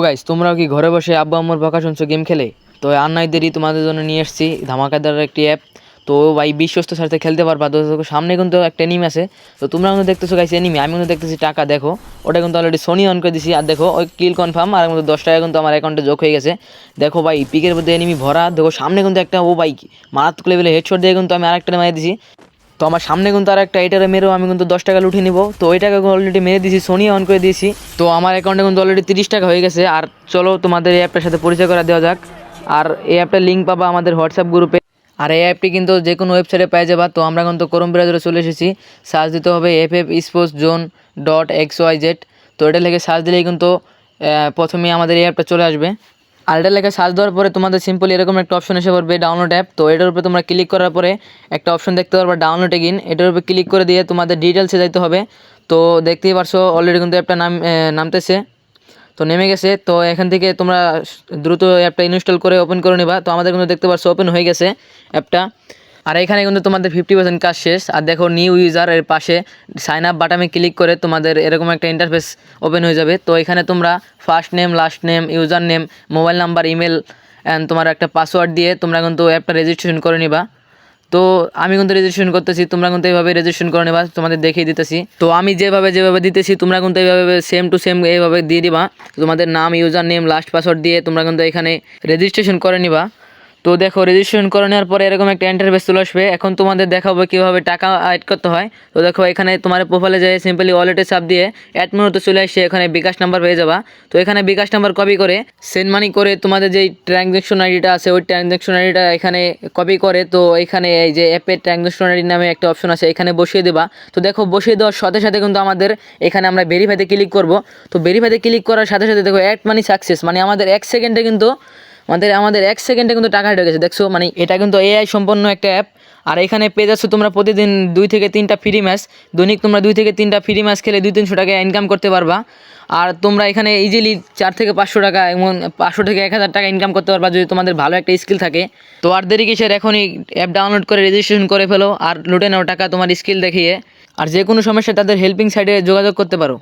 Guys, তোমরাও কি ঘরে বসে আব্বু আম্মুর বকা শুনছো গেম খেলে? তো আর নাই দেরি, তোমাদের জন্য নিয়ে এসেছি ধামাকাদার একটি অ্যাপ। তো ভাই বিশ্বস্তর সাথে খেলতে পারবা। তো সামনে কিন্তু একটা এনিমি আছে। তো তোমরা কিন্তু দেখতেছো গাইস এনিমি, আমি কিন্তু দেখতেছি টাকা। দেখো ওটা কিন্তু অলরেডি সোনি অন করে দিছি। আর দেখো ওই কিল কনফার্ম, আর কিন্তু 10 টাকা কিন্তু আমার অ্যাকাউন্টে যোগ হয়ে গেছে। দেখো ভাই পিকের মধ্যে এনিমি ভরা। দেখো সামনে কিন্তু একটা ও ভাই মারাত্মক লেভেলে হেডশট দিয়ে কিন্তু আমি আরেকটা মারিয়ে দিছি। তো আমার সামনে কিন্তু আর একটা এটারে মেরেও আমি কিন্তু 10 টাকা লুটে নিব। তো ওই টাকা অলরেডি মেরে দিয়েছি, সোনি অন করে দিয়েছি। তো আমার অ্যাকাউন্টে কিন্তু অলরেডি 30 টাকা হয়ে গেছে। আর চলো তোমাদের এই অ্যাপটার সাথে পরিচয় করা দেওয়া যাক। আর এই অ্যাপটার লিঙ্ক পাবা আমাদের হোয়াটসঅ্যাপ গ্রুপে। আর এই অ্যাপটি কিন্তু যে কোনো ওয়েবসাইটে পেয়ে যাবা। তো আমরা কিন্তু করম ব্রাউজারে চলে এসেছি। সার্চ দিতে হবে FF sports zone.xyz। তো এটা লেগে সার্চ দিলেই কিন্তু প্রথমেই আমাদের এই অ্যাপটা চলে আসবে। আর এটা লেখা সার্চ দেওয়ার পরে তোমাদের সিম্পলি এরকম একটা অপশন এসে পড়বে, ডাউনলোড অ্যাপ। তো এটার উপরে তোমরা ক্লিক করার পরে একটা অপশন দেখতে পারবা, ডাউনলোড এগিন। এটার উপরে ক্লিক করে দিয়ে তোমাদের ডিটেলসে যাইতে হবে। তো দেখতেই পারছো অলরেডি কিন্তু অ্যাপটা নামতেছে। তো নেমে গেছে। তো এখান থেকে তোমরা দ্রুত অ্যাপটা ইনস্টল করে ওপেন করে নিবা। তো আমাদের কিন্তু দেখতে পারছো ওপেন হয়ে গেছে অ্যাপটা। আর এখানে কিন্তু তোমাদের 50% কাজ শেষ। আর দেখো নিউ ইউজার এর পাশে সাইন আপ বাটনে ক্লিক করে তোমাদের এরকম একটা ইন্টারফেস ওপেন হয়ে যাবে। তো এখানে তোমরা first name, last name, user name, mobile number, email and তোমার একটা পাসওয়ার্ড দিয়ে তোমরা কিন্তু অ্যাপটা রেজিস্ট্রেশন করে নিবা। তো আমি কিন্তু রেজিস্ট্রেশন করতেছি, তোমরা কিন্তু এইভাবে রেজিস্ট্রেশন করে নেবা। তোমাদের দেখিয়ে দিতেছি। তো আমি যেভাবে দিতেছি তোমরা কিন্তু এইভাবে সেম টু সেম এইভাবে দিয়ে দিবা। তোমাদের নাম, ইউজার নেম, লাস্ট পাসওয়ার্ড দিয়ে তোমরা কিন্তু এখানে রেজিস্ট্রেশন করে নিবা। তো দেখো রেজিস্ট্রেশন করে নেওয়ার পরে এরকম একটা ইন্টারফেস চলে আসবে। এখন তোমাদের দেখাবো কীভাবে টাকা অ্যাড করতে হয়। তো দেখো এখানে তোমার প্রোফাইলে যায় সিম্পলি ওয়ালেটে চাপ দিয়ে অ্যাড মেনুতে চলে আসছে, এখানে বিকাশ নাম্বার পেয়ে যাবা। তো এখানে বিকাশ নাম্বার কপি করে সেন্ড মানি করে তোমাদের যেই ট্রানজ্যাকশন আইডিটা আছে ওই ট্রানজ্যাকশন আইডিটা এখানে কপি করে, তো এখানে এই যে অ্যাপের ট্রানজ্যাকশন আইডি নামে একটা অপশন আছে, এখানে বসিয়ে দেবা। তো দেখো বসিয়ে দেওয়ার সাথে সাথে কিন্তু আমাদের এখানে আমরা ভেরিফাইতে ক্লিক করব। তো ভেরিফাইতে ক্লিক করার সাথে সাথে দেখো অ্যাড মানি সাকসেস, মানে আমাদের 1 সেকেন্ডে কিন্তু আমাদের 1 সেকেন্ডে কিন্তু টাকা ঢুকে গেছে। দেখছো মানে এটা কিন্তু এআই সম্পন্ন একটা অ্যাপ। আর এখানে পেয়ে যাচ্ছ তোমরা প্রতিদিন 2 থেকে 3টা ফ্রি ম্যাচ। দৈনিক তোমরা 2 থেকে 3টা ফ্রি ম্যাচ খেলে 200-300 টাকা ইনকাম করতে পারবা। আর তোমরা এখানে ইজিলি 4 থেকে 500 টাকা এবং 500 থেকে 1000 টাকা ইনকাম করতে পারবা যদি তোমাদের ভালো একটা স্কিল থাকে। তো আর দেরি কিসের, এখনই অ্যাপ ডাউনলোড করে রেজিস্ট্রেশন করে ফেলো আর লুটে নাও টাকা তোমার স্কিল দেখিয়ে। আর যে কোনো সমস্যা তাদের হেল্পিং সাইডে যোগাযোগ করতে পারো।